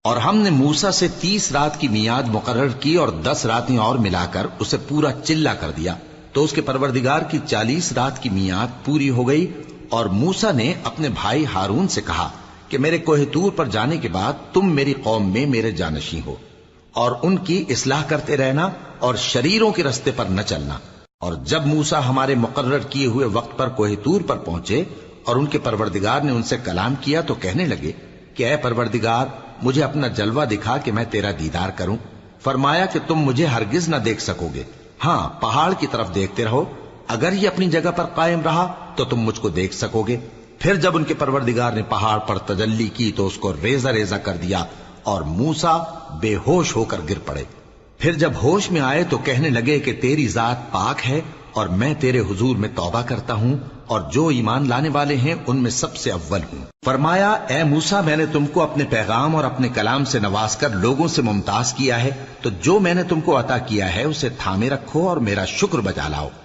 اور ہم نے موسیٰ سے 30 رات کی میعاد مقرر کی اور 10 راتیں اور ملا کر اسے پورا چلا کر دیا، تو اس کے پروردگار کی 40 رات کی میعاد پوری ہو گئی۔ اور موسیٰ نے اپنے بھائی ہارون سے کہا کہ میرے کوہ طور پر جانے کے بعد تم میری قوم میں میرے جانشین ہو، اور ان کی اصلاح کرتے رہنا اور شریروں کے رستے پر نہ چلنا۔ اور جب موسیٰ ہمارے مقرر کیے ہوئے وقت پر کوہ طور پر پہنچے اور ان کے پروردگار نے ان سے کلام کیا تو کہنے لگے کہ اے پروردگار، مجھے اپنا جلوہ دکھا کہ میں تیرا دیدار کروں۔ فرمایا کہ تم مجھے ہرگز نہ دیکھ سکو گے، ہاں پہاڑ کی طرف دیکھتے رہو، اگر یہ اپنی جگہ پر قائم رہا تو تم مجھ کو دیکھ سکو گے۔ پھر جب ان کے پروردگار نے پہاڑ پر تجلی کی تو اس کو ریزہ ریزہ کر دیا اور موسیٰ بے ہوش ہو کر گر پڑے۔ پھر جب ہوش میں آئے تو کہنے لگے کہ تیری ذات پاک ہے اور میں تیرے حضور میں توبہ کرتا ہوں اور جو ایمان لانے والے ہیں ان میں سب سے اول ہوں۔ فرمایا اے موسیٰ، میں نے تم کو اپنے پیغام اور اپنے کلام سے نواز کر لوگوں سے ممتاز کیا ہے، تو جو میں نے تم کو عطا کیا ہے اسے تھامے رکھو اور میرا شکر بجا لاؤ۔